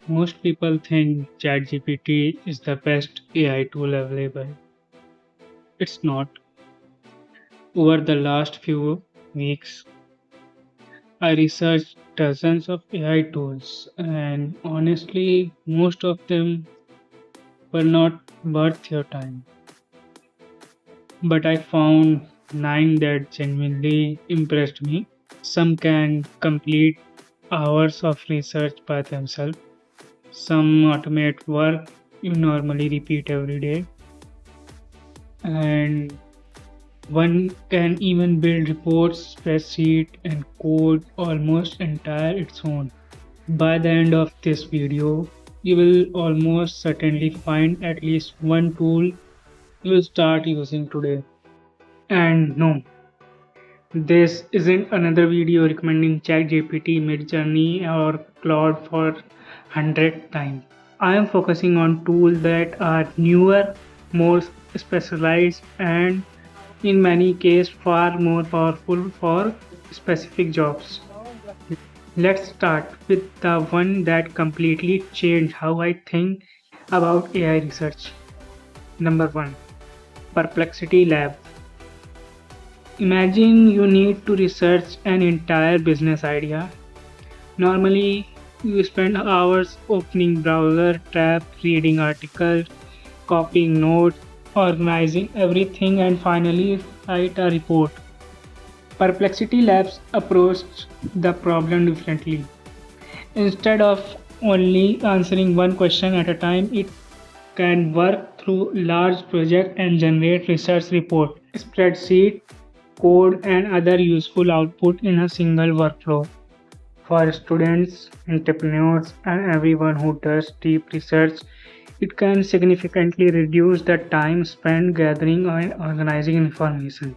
Most people think ChatGPT is the best AI tool available. It's not. Over the last few weeks, I researched dozens of AI tools, and honestly, most of them were not worth your time. But I found 9 that genuinely impressed me. Some can complete hours of research by themselves. Some automate work you normally repeat every day, and one can even build reports, spreadsheet, and code almost entire its own. By the end of this video, you will almost certainly find at least one tool you will start using today. And no, this isn't another video recommending ChatGPT, Midjourney, or Claude for 100th time. I am focusing on tools that are newer, more specialized, and in many cases far more powerful for specific jobs. Let's start with the one that completely changed how I think about AI research. Number 1, Perplexity Lab. Imagine you need to research an entire business idea. Normally, you spend hours opening browser tab, reading articles, copying notes, organizing everything, and finally write a report. Perplexity Labs approached the problem differently. Instead of only answering one question at a time, it can work through large projects and generate research report, spreadsheet, code, and other useful output in a single workflow. For students, entrepreneurs, and everyone who does deep research, it can significantly reduce the time spent gathering and organizing information.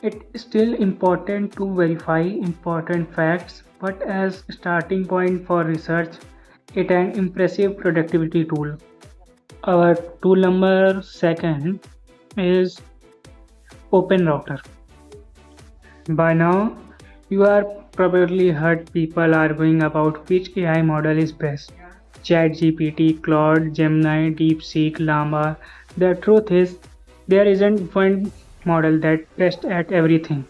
It's still important to verify important facts, but as a starting point for research, it's an impressive productivity tool. Our tool number second is OpenRouter. By now, you are probably heard people arguing about which AI model is best. ChatGPT, Claude, Gemini, DeepSeek, Llama. The truth is, there isn't one model that's best at everything.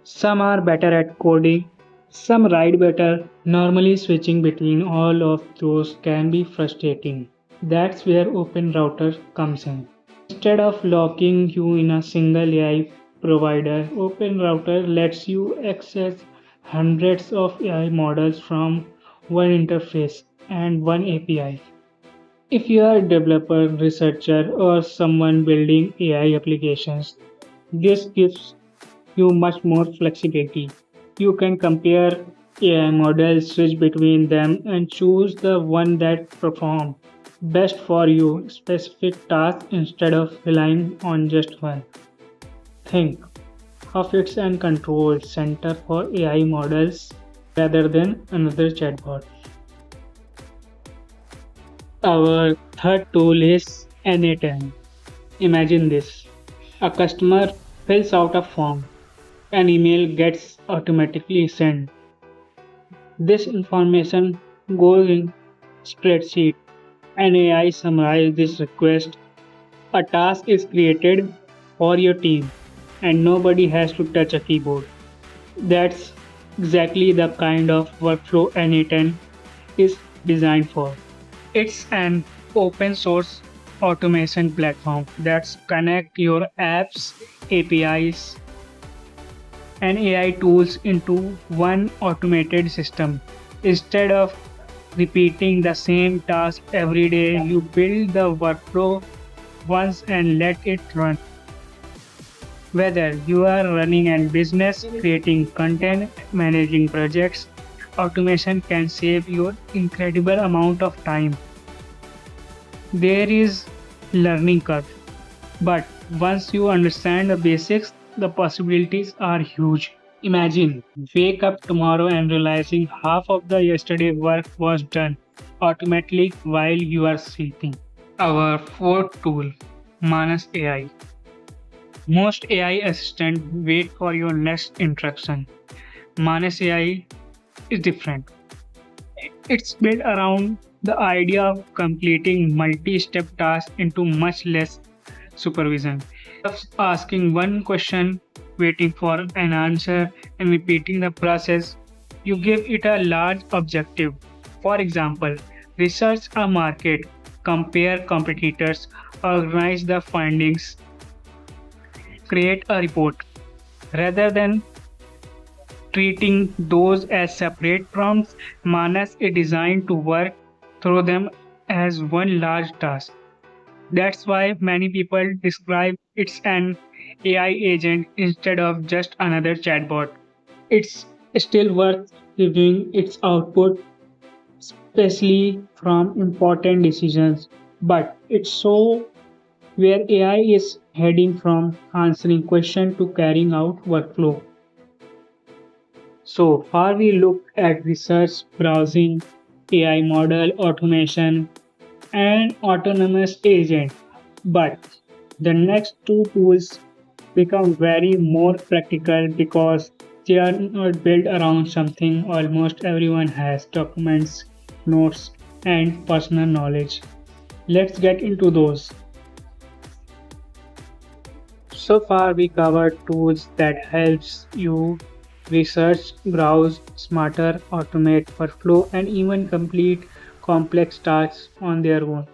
Some are better at coding, some write better. Normally, switching between all of those can be frustrating. That's where OpenRouter comes in. Instead of locking you in a single AI provider, OpenRouter lets you access hundreds of AI models from one interface and one API. If you are a developer, researcher, or someone building AI applications, this gives you much more flexibility. You can compare AI models, switch between them, and choose the one that performs best for your specific task instead of relying on just one. Think of it as an control center for AI models rather than another chatbot. Our third tool is N8N. Imagine this. A customer fills out a form. An email gets automatically sent. This information goes in spreadsheet. An AI summarizes this request. A task is created for your team and nobody has to touch a keyboard. That's exactly the kind of workflow N8N is designed for. It's an open source automation platform that connect your apps, APIs, and AI tools into one automated system. Instead of repeating the same task every day, you build the workflow once and let it run. Whether you are running a business, creating content, managing projects, automation can save you incredible amount of time. There is learning curve, but once you understand the basics, the possibilities are huge. Imagine wake up tomorrow and realizing half of the yesterday work was done automatically while you are sleeping. Our fourth tool, Manas AI. Most AI assistants wait for your next instruction. Manas AI is different. It's built around the idea of completing multi-step tasks into much less supervision. Just asking one question, waiting for an answer, and repeating the process, you give it a large objective. For example, research a market, compare competitors, organize the findings, create a report. Rather than treating those as separate prompts, Manas is designed to work through them as one large task. That's why many people describe it's an AI agent instead of just another chatbot. It's still worth reviewing its output, especially from important decisions. But it's so where AI is heading from answering questions to carrying out workflow. So far, we looked at research, browsing, AI model, automation, and autonomous agent. But the next two tools become very more practical because they are not built around something almost everyone has documents, notes, and personal knowledge. Let's get into those. So far we covered tools that helps you research, browse smarter, automate workflow and even complete complex tasks on their own.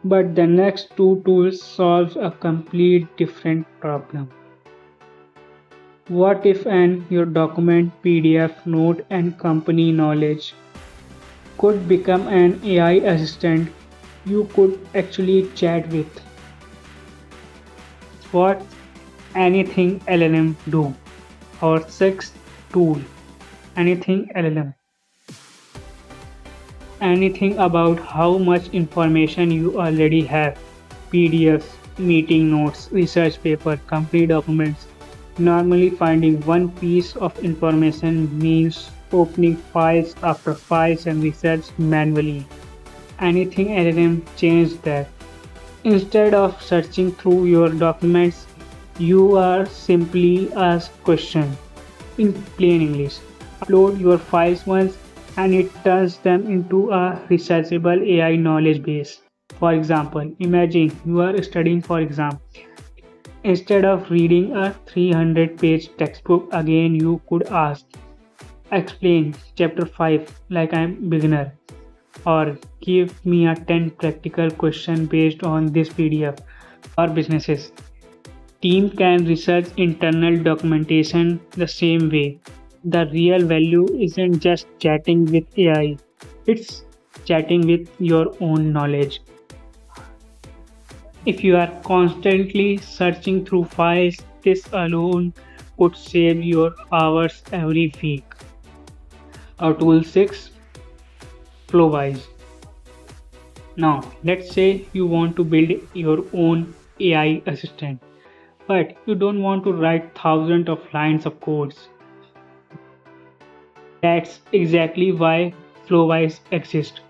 But the next two tools solve a complete different problem. What if an your document, PDF, note and company knowledge could become an AI assistant you could actually chat with? What anything LLM do? Our sixth tool, anything LLM. Anything about how much information you already have. PDFs, meeting notes, research paper, company documents. Normally finding one piece of information means opening files after files and research manually. Anything LLM changed that. Instead of searching through your documents, you are simply ask question in plain English. Upload your files once and it turns them into a researchable AI knowledge base. For example, imagine you are studying for exam. Instead of reading a 300-page textbook again, you could ask, explain chapter 5 like I'm beginner or give me a 10 practical question based on this PDF. For businesses, team can research internal documentation the same way. The real value isn't just chatting with AI, it's chatting with your own knowledge. If you are constantly searching through files, this alone could save your hours every week. Our tool 6, Flowwise. Now, let's say you want to build your own AI assistant, but you don't want to write thousands of lines of codes. That's exactly why Flowwise exists.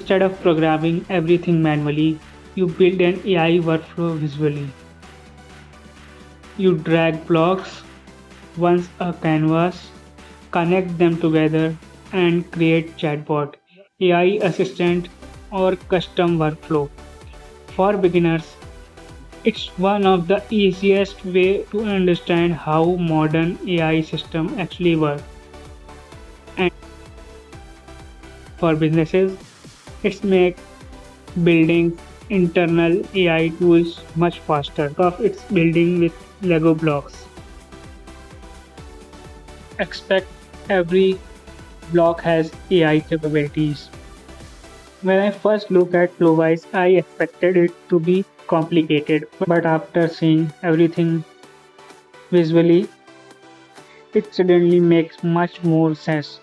Instead of programming everything manually, you build an AI workflow visually. You drag blocks once a canvas, connect them together, and create chatbot, AI assistant, or custom workflow. For beginners, it's one of the easiest way to understand how modern AI system actually work. And for businesses, it's make building internal AI tools much faster. Of its building with Lego blocks. Expect every block has AI capabilities. When I first looked at Flowwise, I expected it to be complicated, but after seeing everything visually, it suddenly makes much more sense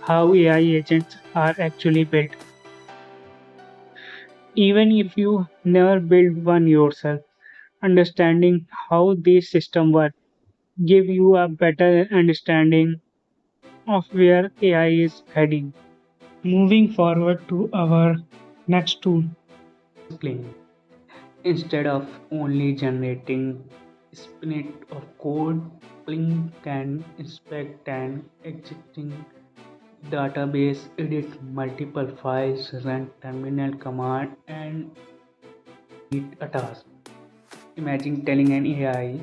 how AI agents are actually built. Even if you never build one yourself, understanding how these systems work give you a better understanding of where AI is heading. Moving forward to our next tool, Plane. Instead of only generating spinnet of code, Plink can inspect an existing database, edit multiple files, run terminal command, and complete a task. Imagine telling an AI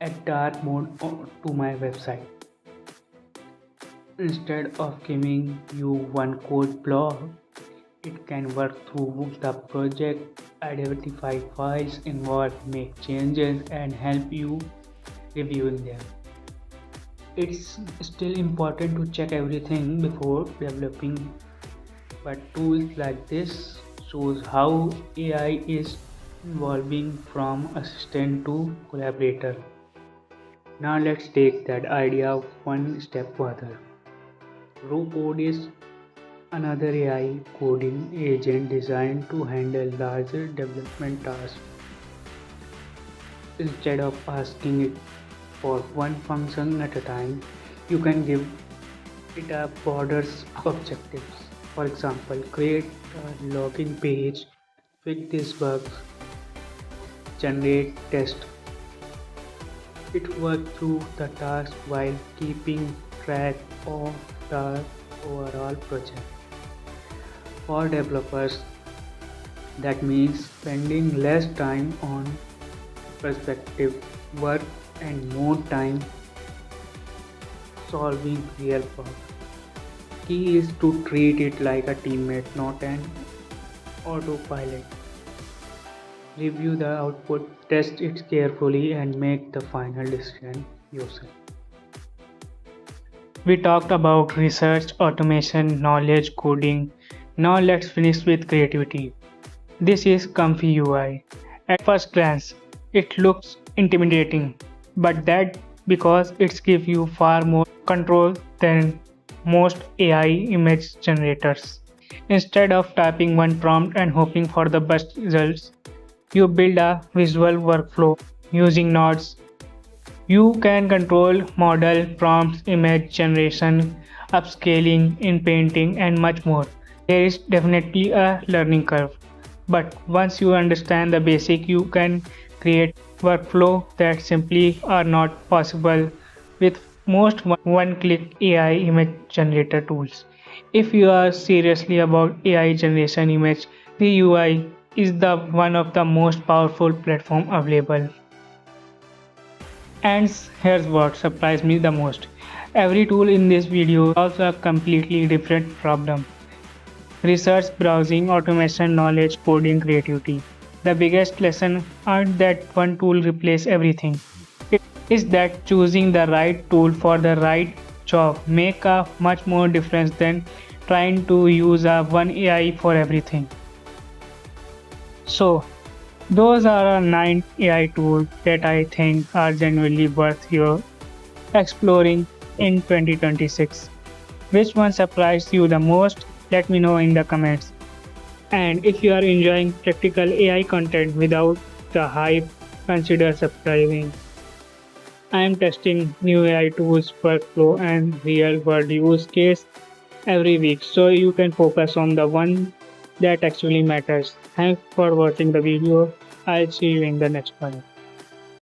add dark mode to my website. Instead of giving you one code block, it can work through the project, identify files involved, make changes, and help you reviewing them. It's still important to check everything before developing, but tools like this shows how AI is evolving from assistant to collaborator. Now let's take that idea one step further. Code is another AI coding agent designed to handle larger development tasks. Instead of asking it for one function at a time, you can give it a broader objectives. For example, create a login page, fix these bugs, generate test. It works through the task while keeping track of the overall project. For developers, that means spending less time on perspective work and more time solving real problems. Key is to treat it like a teammate, not an autopilot. Review the output, test it carefully, and make the final decision yourself. We talked about research, automation, knowledge, coding. Now let's finish with creativity. This is Comfy UI. At first glance, it looks intimidating, but that because it gives you far more control than most AI image generators. Instead of typing one prompt and hoping for the best results, you build a visual workflow using nodes. You can control model, prompts, image generation, upscaling in painting, and much more. There is definitely a learning curve, but once you understand the basic, you can create workflow that simply are not possible with most one-click AI image generator tools. If you are seriously about AI generation image, the UI is the one of the most powerful platform available. And here's what surprised me the most. Every tool in this video solves a completely different problem. Research, browsing, automation, knowledge, coding, creativity. The biggest lesson aren't that one tool replaces everything. It is that choosing the right tool for the right job make a much more difference than trying to use a one AI for everything. So, those are 9 AI tools that I think are genuinely worth your exploring in 2026. Which one surprised you the most? Let me know in the comments. And if you are enjoying practical AI content without the hype, consider subscribing. I am testing new AI tools, workflow, and real world use case every week so you can focus on the one that actually matters. Thanks for watching the video. I'll see you in the next one.